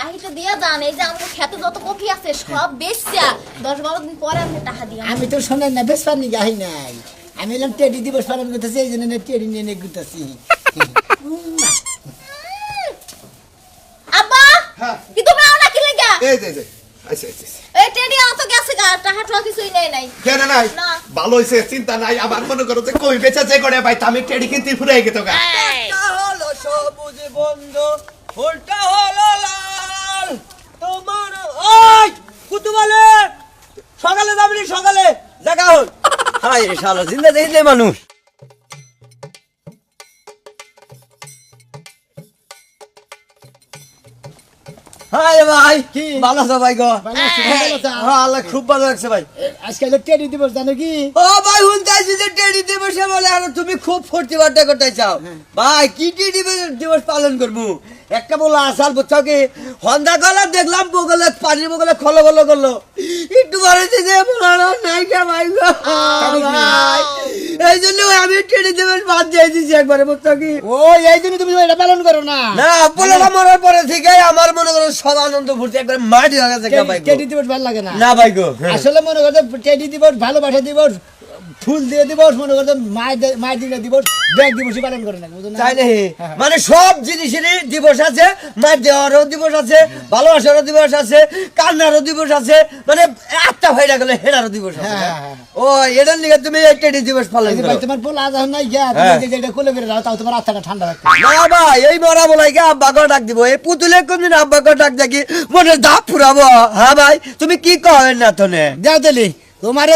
বাহিরে দিয়া যান, এই যে আমার খেতে যত কফি আছে সব বেচছা 10-12 দিন পরে আপনি টাকা দিয়া। আমি তো শোনেন না বেশ পানি গাই নাই, আমি এলাম টেডি দিবস পালন করতেছি, এই জন্য টেডি নিয়ে নিয়ে ঘুরতেছি। আব্বা কি তুমি আওনা কি লাগা? এই যে আচ্ছা এই টেডি আও তো গেছে গা, টাকা তো কিছুই নেই নাই। কেন নাই না। ভালো হইছে, চিন্তা নাই। আবার মনে করো যে কই বেচা যে করে ভাই আমি টেডি কিনতে ফুরাই গেতো গা। হলো সবুজ বন্ধু, ফুলটা হলো লাল, তোমার ওই কুতুবালে সকালে যাবি সকালে জায়গা হল। হাই রে শালা, জিন্দা দেখলে মানুষ। হাই ভাই, কি? ভালো আছো ভাই গো? ভালো আছি, ভালো আছো? হ্যাঁ, আল্লাহ খুব ভালো লাগছে ভাই। আজকে হলো টেডি দিবস, জানো কি? ও ভাই হুনতাইছি যে টেডি দিবসে বলে আর তুমি খুব ফুর্তি বার্তা করতে চাও। ভাই কি টেডি দিবস পালন করবো? একটা বলা আসাল বুঝছো কি, হন্দা গলা দেখলাম বগলে পানির বগলে খলো খলো করলো, একটু বাড়িতে যে বলানো নাই কে ভাই গো। ভাই এই জন্য আমি টেডি দিবস বাদ দিয়ে দিয়েছি একবারে, বুঝছো কি? ও এই জন্য তুমি এটা পালন করো না? না পোলাটা মরার পরে থেকে আমার মনে করো সব আনন্দ ফুর্তি একবার মাটি হয়ে গেছে ভাই গো। টেডি দিবস ভালো লাগে না? না ভাই গো, আসলে মনে করতে টেডি দিবস, ভালোবাসা দিবস, ফুল দিয়ে দিবস, মনে করতে মায়ের দিনে দিবস, ব্যাগ দিবসই পালন করে না, বুঝো না? তাই নাকি? মানে সব জিনিসেরই দিবস আছে, মার দেওয়ারও দিবস আছে, ভালোবাসারও দিবস আছে, কান্নারও দিবস আছে, মানে আত্মা ভাইরা গেলে হেরারও দিবস আছে। ও এটার লিগে তুমি টেডি দিবস পালন এই যে করো। ভাই তোমার পোলা আজ নাই গিয়া, তুমি যে যেটা কোলে করে দাও, তাও তোমার আত্মাটা ঠান্ডা রাখবে। না ভাই এই মরা বলাইকে আব্বাকে ডাক দিব, এই পুতুলে কোনদিন আব্বাকে ডাক দেখি মনে দাপ ফুরাবো। হ্যাঁ ভাই তুমি কি কহেন না তোনে? যাও তাহলে তোমার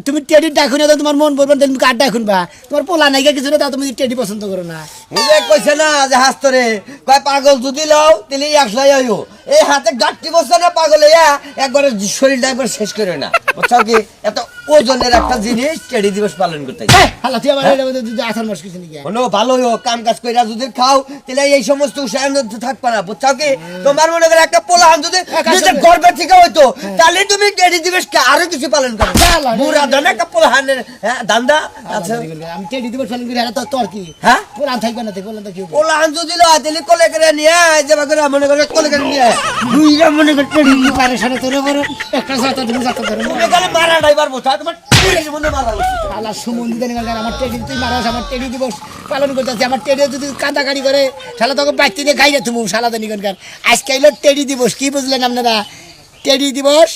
তুমি টেডি ডাকুন না, তোমার মন বলবেন তুমি কার ডাকুন বা তোমার পোলা নাই কিছু না, তাও তুমি টেডি পছন্দ করো না। এই যে কইছে না যে হাস্তরে কয় পাগল যদি লও তাহলে একলাই আইও, এই হাতে গাঁটটি বসছে না পাগল ইয়া একবারে শরীরটা একবার শেষ করে না, বুঝছো কি? এত ওজনের একটা জিনিস টেডি দিবস পালন করতে হালা তুই আমার আসার মাস কিছু নিয়ে কোনো ভালো হোক কাম কাজ কইরা যদি খাও তাহলে এই সমস্ত উৎসাহ থাকবে না, বুঝছো কি? তোমার মনে করে একটা পোলাহান যদি নিজের গর্বের থেকে হইতো তাহলে তুমি টেডি দিবসকে আরো কিছু পালন করো। বুড়া দানা একটা পোলাহানের দান্দা আচ্ছা আমি টেডি দিবস পালন করি, তো তোর কি হ্যাঁ পোলান থাকবে না, বললাম তো কি পোলাহান যদি লয় তাহলে কোলে করে নিয়ে যাবা করে মনে করে কোলে করে নিয়ে দুইটা মনে করে টেডি পারে সারা তোর বড় একটা সাথে তুমি যাতে ধরো তুমি গেলে মারা ড্রাইভার বসা তোমার টেডির মধ্যে মারা আলা সুমন্দি দেন আমার টেডি তুই মারাস, আমার টেডি দিবস পালন করতেছি, আমার টেডি যদি কাঁদাকাড়ি করে শালা তোকে বাইতে দিয়ে খাই রে তুমি শালা দেন আজকে এলো টেডি দিবস, কি বুঝলেন আপনারা? টেডি দিবস